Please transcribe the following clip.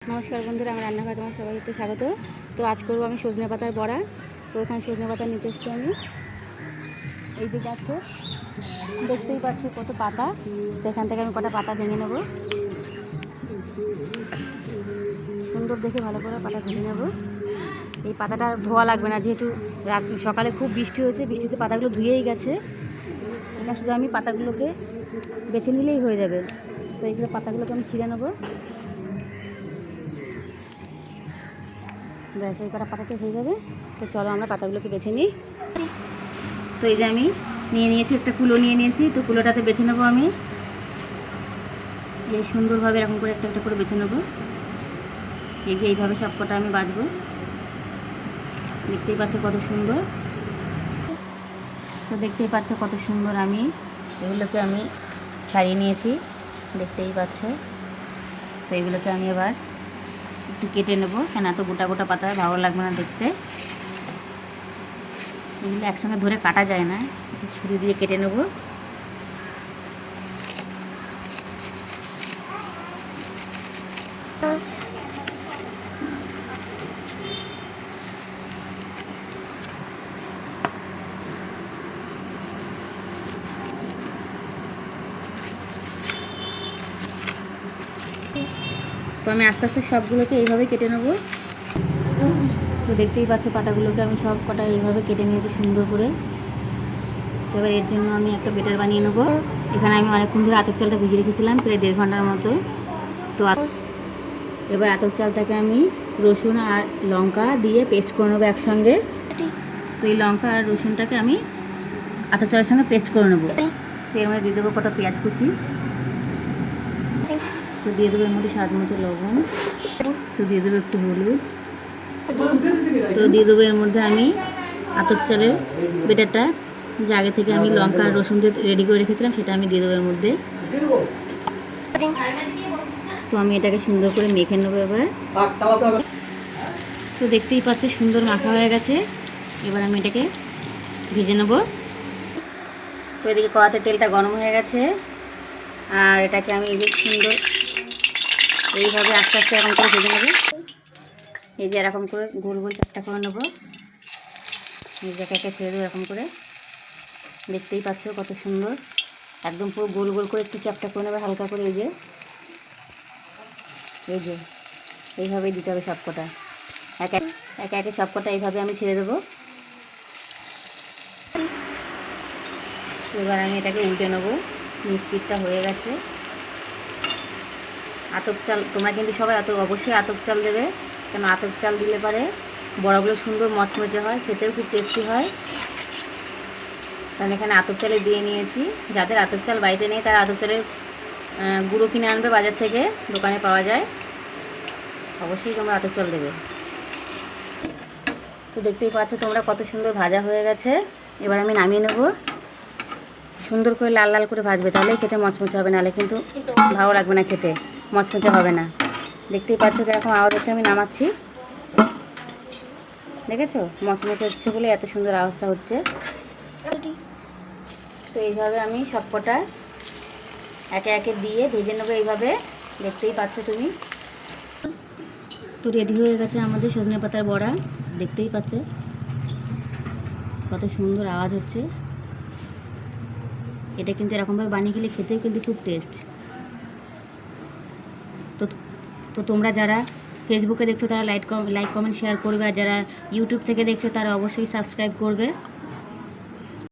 নমস্কার বন্ধুরা, আমার রান্নাঘরে তোমার সবাইকে স্বাগত। তো আজ করবো আমি সজনে পাতার বড়া। তো এখানে সজনে পাতা নিতে এসেছি আমি। এই দিকে আছে, দেখতেই পাচ্ছি কত পাতা। তো এখান থেকে আমি কটা পাতা ভেঙে নেব, সুন্দর দেখে ভালো করে পাতা ভেঙে নেব। এই পাতাটা ধোয়া লাগবে না, যেহেতু সকালে খুব বৃষ্টি হয়েছে, বৃষ্টিতে পাতাগুলো ধুয়েই গেছে। এখানে শুধু আমি পাতাগুলোকে বেছে নিলেই হয়ে যাবে। তো এইগুলো পাতাগুলোকে আমি ছিঁড়ে নেবো। ব্যাস, এই কটা পাতাতে হয়ে যাবে। তো চলো আমরা পাতাগুলোকে বেছে নিই। তো এই যে আমি নিয়ে নিয়েছি, একটা কুলো নিয়ে নিয়েছি। তো কুলোটাতে বেছে নেবো আমি। এই সুন্দরভাবে এরকম করে একটা একটা করে বেছে নেবো। এই যে এইভাবে সব কটা আমি বাছবো। দেখতেই পাচ্ছ কত সুন্দর। তো দেখতেই পাচ্ছ কত সুন্দর আমি এগুলোকে আমি ছাড়িয়ে নিয়েছি, দেখতেই পাচ্ছ। তো এগুলোকে আমি এবার একটু কেটে নেবো, কেন এত গোটা গোটা পাতা ভালো লাগবে না দেখতে। এগুলো একসঙ্গে ধরে কাটা যায় না, একটু ছুরি দিয়ে কেটে নেবো। তো আমি আস্তে আস্তে সবগুলোকে এইভাবে কেটে নেবো। তো দেখতেই পাচ্ছ পাতাগুলোকে আমি সব কটা এইভাবে কেটে নিয়েছি সুন্দর করে। তো এবার এর জন্য আমি একটা বেটার বানিয়ে নেবো। এখানে আমি অনেকক্ষণ ধরে আতপ চালটা ভিজিয়ে রেখেছিলাম, প্রায় 1.5 ঘন্টার মতো। তো এবার আতপ চালটাকে আমি রসুন আর লঙ্কা দিয়ে পেস্ট করে নেবো একসঙ্গে। তো এই লঙ্কা আর রসুনটাকে আমি আতপ চালের সঙ্গে পেস্ট করে নেবো। তো এর মধ্যে দিয়ে দেবো কটা পেঁয়াজ কুচি। তো দিয়ে দেবো এর মধ্যে স্বাদ মতো লবণ। তো দিয়ে দেবো একটু হলুদ। তো দিয়ে দেবো এর মধ্যে আমি আতপ চালের বেটারটা, যে আগে থেকে আমি লঙ্কা আর রসুন দিয়ে রেডি করে রেখেছিলাম, সেটা আমি দিয়ে দেবো এর মধ্যে। তো আমি এটাকে সুন্দর করে মেখে নেবো এবার। তো দেখতেই পাচ্ছ সুন্দর মাখা হয়ে গেছে। এবার আমি এটাকে ভেজে নেবো। তো এদিকে কড়াতে তেলটা গরম হয়ে গেছে, আর এটাকে আমি এই যে সুন্দর এইভাবে আস্তে আস্তে এরকম করে ভেজে নেবো। এই যে এরকম করে গোল গোল চারটা করে নেবো। এই যে একে ছেড়ে দেবো এরকম করে। দেখতেই পাচ্ছ কত সুন্দর, একদম পুরো গোল গোল করে একটু চ্যাপটা করে নেবে হালকা করে। এই যে এইভাবেই দিতে হবে সবকটা, একে একে সবকটা এইভাবে আমি ছেড়ে দেবো। এবার আমি এটাকে উল্টে নেবো। মিক্সপিটটা হয়ে গেছে। আতপ চাল তোমরা কিন্তু সবাই অবশ্যই আতপ চাল দেবে, কেন আতপ চাল দিলে পারে বড়াগুলো সুন্দর মচমচে হয়, খেতেও খুব টেস্টি হয়। তো আমি এখানে আতপ চালে দিয়ে নিয়েছি। যাদের আতপ চাল বাড়িতে নেই তারা আতপ চালের গুঁড়ো কিনে আনবে বাজার থেকে, দোকানে পাওয়া যায়। অবশ্যই তোমরা আতপ চাল দেবে। তো দেখতেই পাচ্ছ তোমরা কত সুন্দর ভাজা হয়ে গেছে। এবার আমি নামিয়ে নেব। সুন্দর করে লাল লাল করে ভাজবে, তাহলেই খেতে মচমচে হবে, নাহলে কিন্তু ভালো লাগবে না, খেতে মচমচে হবে না। দেখতেই পাচ্ছ কীরকম আওয়াজ হচ্ছে, আমি নামাচ্ছি। দেখেছো মচমচে হচ্ছে বলে এত সুন্দর আওয়াজটা হচ্ছে। তো এইভাবে আমি সবকটা একে একে দিয়ে ভেজে নেবো এইভাবে, দেখতেই পাচ্ছ তুমি। তো রেডি হয়ে গেছে আমাদের সজনে পাতার বড়া, দেখতেই পাচ্ছ কত সুন্দর আওয়াজ হচ্ছে। এটা কিন্তু এরকমভাবে বানিয়ে গেলে খেতেও কিন্তু খুব টেস্ট। তো তোমরা যারা ফেসবুকে দেখছো তারা লাইক কমেন্ট শেয়ার করবে, আর যারা ইউটিউব থেকে দেখছো তারা অবশ্যই সাবস্ক্রাইব করবে।